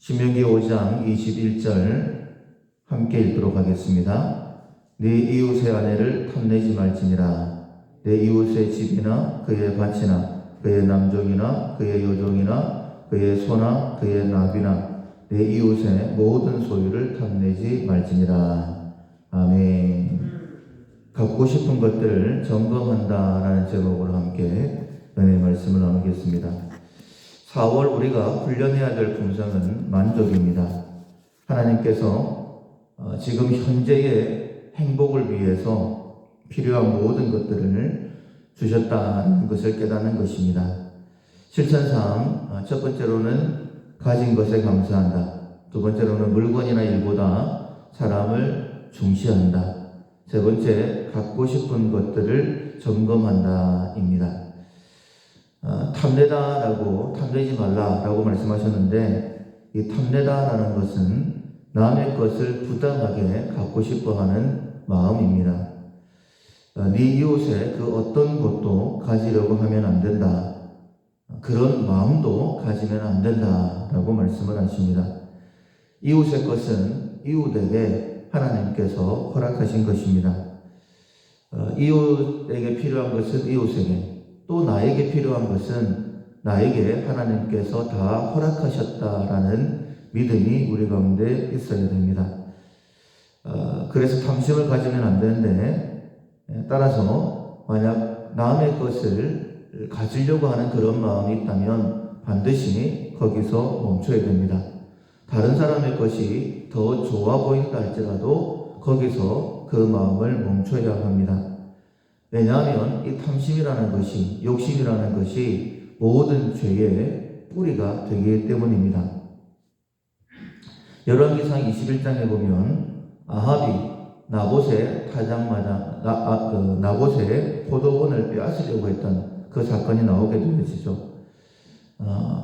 신명기 5장 21절 함께 읽도록 하겠습니다. 네 이웃의 아내를 탐내지 말지니라. 내 이웃의 집이나 그의 밭이나 그의 남종이나 그의 여종이나 그의 소나 그의 나귀나 내 이웃의 모든 소유를 탐내지 말지니라. 아멘. 갖고 싶은 것들을 점검한다라는 제목으로 함께 은혜의 말씀을 나누겠습니다. 4월 우리가 훈련해야 될 품성은 만족입니다. 하나님께서 지금 현재의 행복을 위해서 필요한 모든 것들을 주셨다는 것을 깨닫는 것입니다. 실천상 첫 번째로는 가진 것에 감사한다. 두 번째로는 물건이나 일보다 사람을 중시한다. 세 번째, 갖고 싶은 것들을 점검한다입니다. 탐내다라고 탐내지 말라라고 말씀하셨는데, 이 탐내다라는 것은 남의 것을 부당하게 갖고 싶어하는 마음입니다. 네 이웃의 그 어떤 것도 가지려고 하면 안 된다. 그런 마음도 가지면 안 된다라고 말씀을 하십니다. 이웃의 것은 이웃에게 하나님께서 허락하신 것입니다. 이웃에게 필요한 것은 이웃에게, 또 나에게 필요한 것은 나에게 하나님께서 다 허락하셨다라는 믿음이 우리 가운데 있어야 됩니다. 그래서 탐심을 가지면 안 되는데, 따라서 만약 남의 것을 가지려고 하는 그런 마음이 있다면 반드시 거기서 멈춰야 됩니다. 다른 사람의 것이 더 좋아 보인다 할지라도 거기서 그 마음을 멈춰야 합니다. 왜냐하면 이 탐심이라는 것이, 욕심이라는 것이 모든 죄의 뿌리가 되기 때문입니다. 열왕기상 21장에 보면 아합이 나봇의 타작마당, 나봇의 포도원을 빼앗으려고 했던 그 사건이 나오게 되어지죠.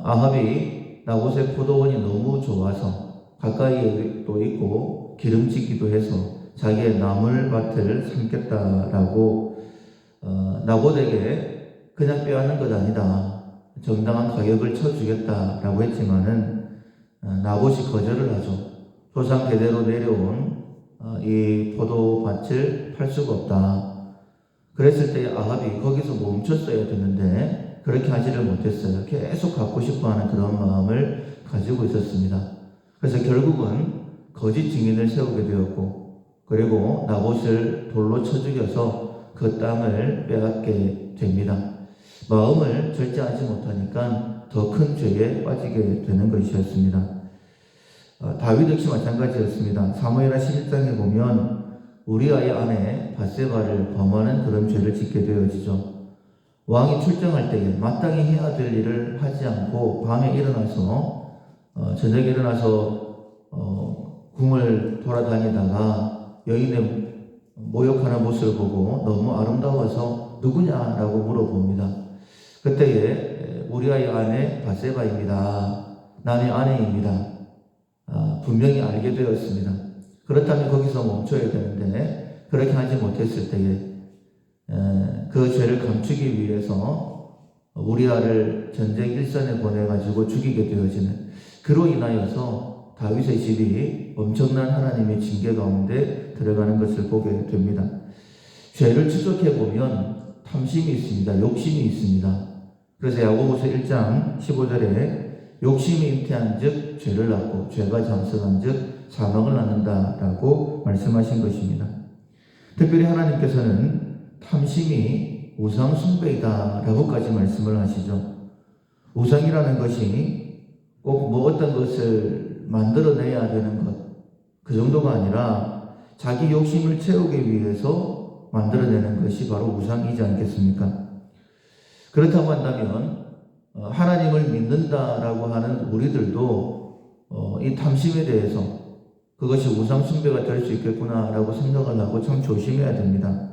아합이 나봇의 포도원이 너무 좋아서 가까이에 또 있고 기름지기도 해서 자기의 나물밭을 삼겠다라고 나봇에게 그냥 빼앗는 것 아니다, 정당한 가격을 쳐주겠다라고 했지만은 나봇이 거절을 하죠. 조상 대대로 내려온 이 포도밭을 팔 수가 없다. 그랬을 때 아합이 거기서 멈췄어야 되는데 그렇게 하지를 못했어요. 계속 갖고 싶어하는 그런 마음을 가지고 있었습니다. 그래서 결국은 거짓 증인을 세우게 되었고, 그리고 나봇을 돌로 쳐 죽여서 그 땅을 빼앗게 됩니다. 마음을 절제하지 못하니까 더 큰 죄에 빠지게 되는 것이었습니다. 다윗 역시 마찬가지였습니다. 사무엘하 11장에 보면 우리아의 아내 밧세바를 범하는 그런 죄를 짓게 되어지죠. 왕이 출정할 때에 마땅히 해야 될 일을 하지 않고 밤에 일어나서 저녁에 일어나서 궁을 돌아다니다가 여인의 모욕하는 모습을 보고 너무 아름다워서 누구냐라고 물어봅니다. 그때에 우리아의 아내 밧세바입니다. 남의 아내입니다. 분명히 알게 되었습니다. 그렇다면 거기서 멈춰야 되는데 그렇게 하지 못했을 때에 그 죄를 감추기 위해서 우리아를 전쟁 일선에 보내가지고 죽이게 되어지는, 그로 인하여서 다윗의 집이 엄청난 하나님의 징계 가운데 들어가는 것을 보게 됩니다. 죄를 추적해보면 탐심이 있습니다. 욕심이 있습니다. 그래서 야고보서 1장 15절에 욕심이 잉태한 즉 죄를 낳고 죄가 장성한 즉 사망을 낳는다라고 말씀하신 것입니다. 특별히 하나님께서는 탐심이 우상 숭배이다 라고까지 말씀을 하시죠. 우상이라는 것이 꼭 뭐 어떤 것을 만들어내야 되는 것, 그 정도가 아니라 자기 욕심을 채우기 위해서 만들어내는 것이 바로 우상이지 않겠습니까? 그렇다고 한다면 하나님을 믿는다라고 하는 우리들도 이 탐심에 대해서 그것이 우상 숭배가 될 수 있겠구나라고 생각을 하고 참 조심해야 됩니다.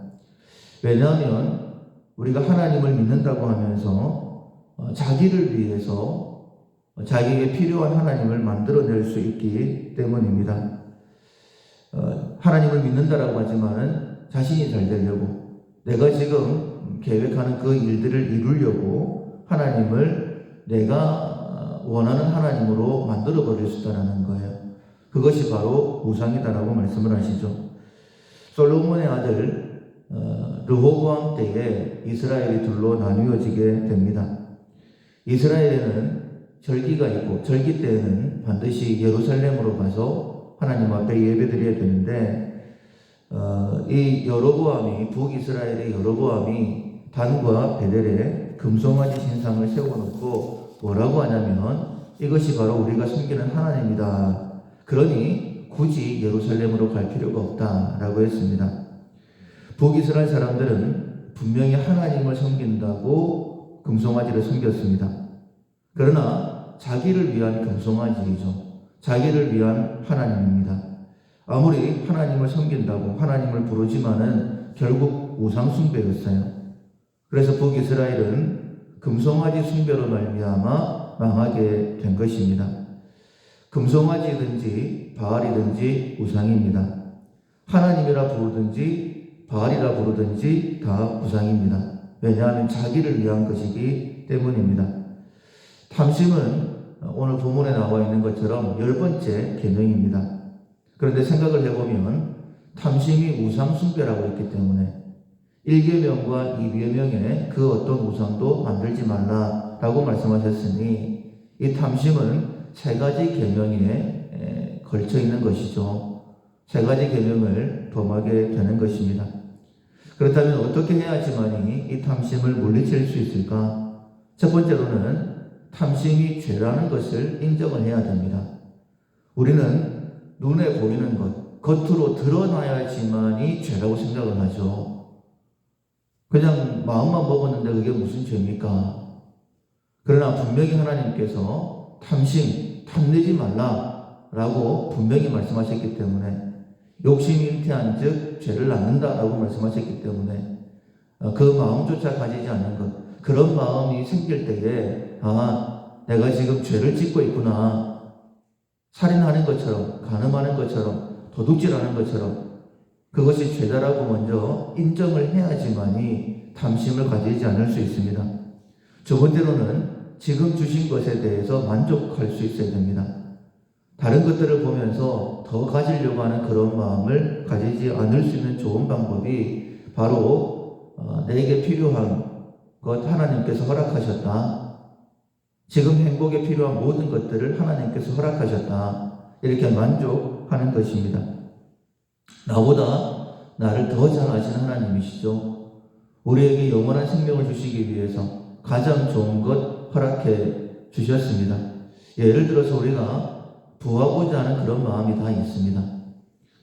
왜냐하면 우리가 하나님을 믿는다고 하면서 자기를 위해서 자기에게 필요한 하나님을 만들어낼 수 있기 때문입니다. 하나님을 믿는다라고 하지만은 자신이 잘 되려고, 내가 지금 계획하는 그 일들을 이루려고 하나님을 내가 원하는 하나님으로 만들어 버릴 수 있다는 거예요. 그것이 바로 우상이다라고 말씀을 하시죠. 솔로몬의 아들 르호보암 때에 이스라엘이 둘로 나뉘어지게 됩니다. 이스라엘에는 절기가 있고 절기 때에는 반드시 예루살렘으로 가서 하나님 앞에 예배드려야 되는데 이 여로보암이 북이스라엘의 여로보암이 단과 베델에 금송아지 신상을 세워놓고 뭐라고 하냐면 이것이 바로 우리가 섬기는 하나님이다. 그러니 굳이 예루살렘으로 갈 필요가 없다라고 했습니다. 북이스라엘 사람들은 분명히 하나님을 섬긴다고 금송아지를 섬겼습니다. 그러나 자기를 위한 금송아지이죠. 자기를 위한 하나님입니다. 아무리 하나님을 섬긴다고 하나님을 부르지만은 결국 우상 숭배였어요. 그래서 북이스라엘은 금송아지 숭배로 말미암아 망하게 된 것입니다. 금송아지든지 바알이든지 우상입니다. 하나님이라 부르든지 바알이라 부르든지 다 우상입니다. 왜냐하면 자기를 위한 것이기 때문입니다. 탐심은 오늘 본문에 나와 있는 것처럼 10번째 계명입니다. 그런데 생각을 해보면 탐심이 우상 숭배라고 했기 때문에 1계명과 2계명에 그 어떤 우상도 만들지 말라라고 말씀하셨으니 이 탐심은 3가지 계명에 걸쳐 있는 것이죠. 3가지 계명을 범하게 되는 것입니다. 그렇다면 어떻게 해야지만이 이 탐심을 물리칠 수 있을까? 첫 번째로는 탐심이 죄라는 것을 인정을 해야 됩니다. 우리는 눈에 보이는 것, 겉으로 드러나야지만이 죄라고 생각을 하죠. 그냥 마음만 먹었는데 그게 무슨 죄입니까? 그러나 분명히 하나님께서 탐심, 탐내지 말라라고 분명히 말씀하셨기 때문에 욕심이 잉태한 즉 죄를 낳는다라고 말씀하셨기 때문에 그 마음조차 가지지 않는 것, 그런 마음이 생길 때에 내가 지금 죄를 짓고 있구나. 살인하는 것처럼, 간음하는 것처럼, 도둑질하는 것처럼 그것이 죄다라고 먼저 인정을 해야지만이 탐심을 가지지 않을 수 있습니다. 두 번째로는 지금 주신 것에 대해서 만족할 수 있어야 됩니다. 다른 것들을 보면서 더 가지려고 하는 그런 마음을 가지지 않을 수 있는 좋은 방법이 바로 내게 필요한 것 하나님께서 허락하셨다. 지금 행복에 필요한 모든 것들을 하나님께서 허락하셨다. 이렇게 만족하는 것입니다. 나보다 나를 더 잘 아시는 하나님이시죠. 우리에게 영원한 생명을 주시기 위해서 가장 좋은 것 허락해 주셨습니다. 예를 들어서 우리가 부하고자 하는 그런 마음이 다 있습니다.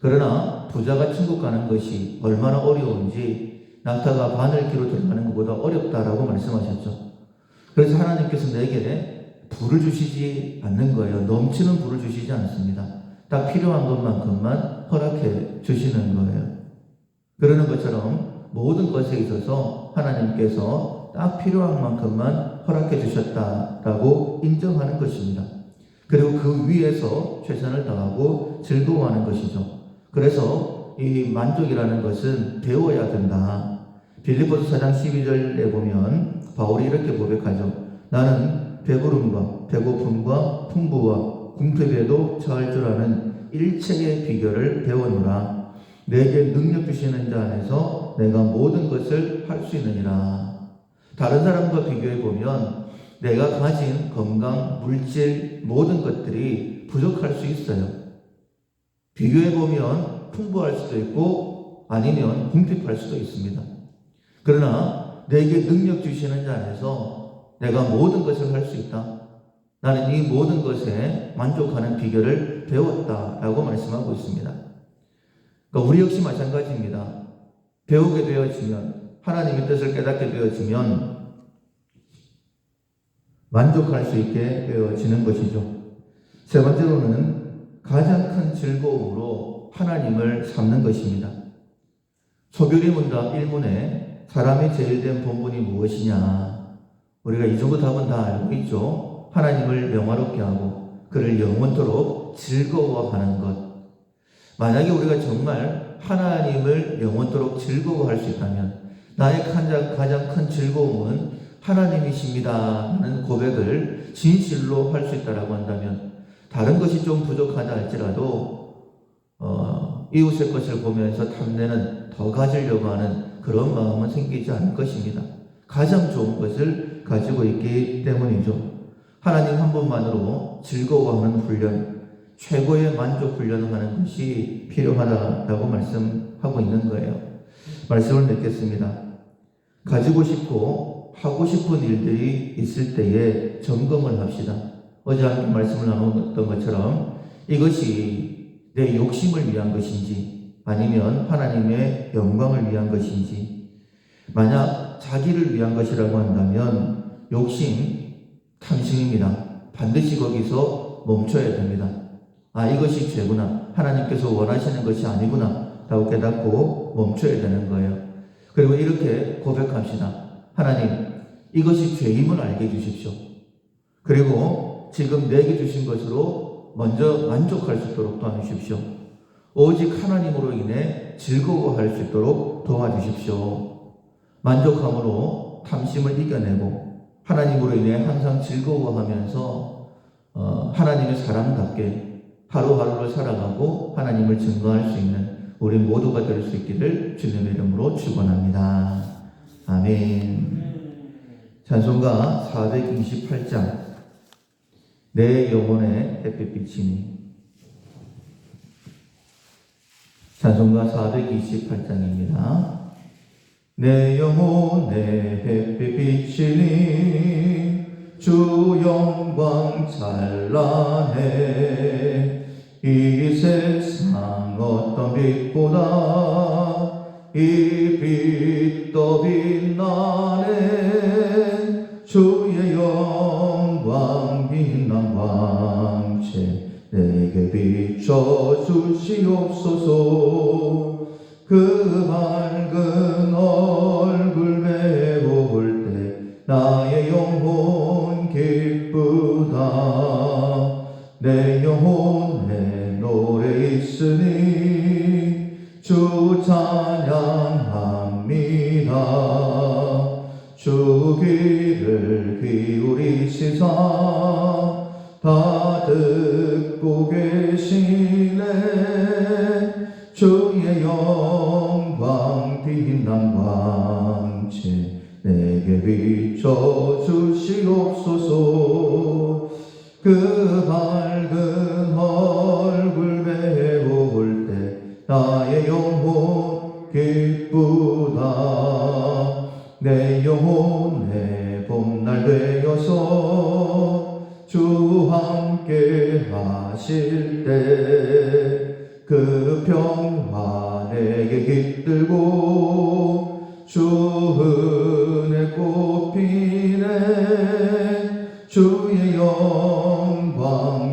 그러나 부자가 천국 가는 것이 얼마나 어려운지 낙타가 바늘기로 들어가는 것보다 어렵다라고 말씀하셨죠. 그래서 하나님께서 내게 부를 주시지 않는 거예요. 넘치는 부를 주시지 않습니다. 딱 필요한 것만큼만 허락해 주시는 거예요. 그러는 것처럼 모든 것에 있어서 하나님께서 딱 필요한 만큼만 허락해 주셨다라고 인정하는 것입니다. 그리고 그 위에서 최선을 다하고 즐거워하는 것이죠. 그래서 이 만족이라는 것은 배워야 된다. 빌립보서 4장 12절에 보면 바울이 이렇게 고백하죠. 나는 배부름과 배고픔과 풍부와 궁핍에도 처할 줄 아는 일체의 비결을 배워노라. 내게 능력 주시는 자 안에서 내가 모든 것을 할 수 있느니라. 다른 사람과 비교해 보면 내가 가진 건강, 물질, 모든 것들이 부족할 수 있어요. 비교해 보면 풍부할 수도 있고 아니면 궁핍할 수도 있습니다. 그러나 내게 능력 주시는 자 안에서 내가 모든 것을 할 수 있다. 나는 이 모든 것에 만족하는 비결을 배웠다라고 말씀하고 있습니다. 그러니까 우리 역시 마찬가지입니다. 배우게 되어지면, 하나님의 뜻을 깨닫게 되어지면 만족할 수 있게 되어지는 것이죠. 세 번째로는 가장 큰 즐거움으로 하나님을 삼는 것입니다. 소교리 문답 1문에 사람의 제일 된 본분이 무엇이냐? 우리가 이 정도 답은 다 알고 있죠. 하나님을 명화롭게 하고 그를 영원토록 즐거워하는 것. 만약에 우리가 정말 하나님을 영원토록 즐거워할 수 있다면 나의 가장 큰 즐거움은 하나님이십니다 하는 고백을 진실로 할 수 있다라고 한다면, 다른 것이 좀 부족하다 할지라도 이웃의 것을 보면서 탐내는, 더 가지려고 하는 그런 마음은 생기지 않을 것입니다. 가장 좋은 것을 가지고 있기 때문이죠. 하나님 한 분만으로 즐거워하는 훈련, 최고의 만족 훈련을 하는 것이 필요하다라고 말씀하고 있는 거예요. 말씀을 맺겠습니다. 가지고 싶고 하고 싶은 일들이 있을 때에 점검을 합시다. 어제 함께 말씀을 나눴던 것처럼 이것이 내 욕심을 위한 것인지 아니면 하나님의 영광을 위한 것인지, 만약 자기를 위한 것이라고 한다면 욕심, 탐심입니다. 반드시 거기서 멈춰야 됩니다. 이것이 죄구나, 하나님께서 원하시는 것이 아니구나 라고 깨닫고 멈춰야 되는 거예요. 그리고 이렇게 고백합시다. 하나님, 이것이 죄임을 알게 해주십시오. 그리고 지금 내게 주신 것으로 먼저 만족할 수 있도록 도와주십시오. 오직 하나님으로 인해 즐거워할 수 있도록 도와주십시오. 만족함으로 탐심을 이겨내고 하나님으로 인해 항상 즐거워하면서 하나님의 사람답게 하루하루를 살아가고 하나님을 증거할 수 있는 우리 모두가 될 수 있기를 주님의 이름으로 축원합니다. 아멘. 찬송가 428장, 내 영혼의 햇빛이니. 찬송가 428장입니다. 내 영혼의 햇빛이니 주 영광 찬란해. 이 세상 어떤 빛보다 이 빛도 빛나네. 주의 영광 빛난 광채 내게 비춰주시옵소서. 그 밝은 얼굴 배울 때 나의 영혼 기쁘다. 내 영혼에 노래 있으니 주 찬양합니다. 주 귀를 기울이시사 다 듣고 계시네. 주의 영광 빛난 광채 내게 비춰주시옵소서. 그 밝은 얼굴 배울 때 나의 영혼 기쁘다. 내 영혼의 봄날 되어서 주 함께 하실 때 그 평화 내게 깃들고 주 은혜 꽃 피네. 주의 영광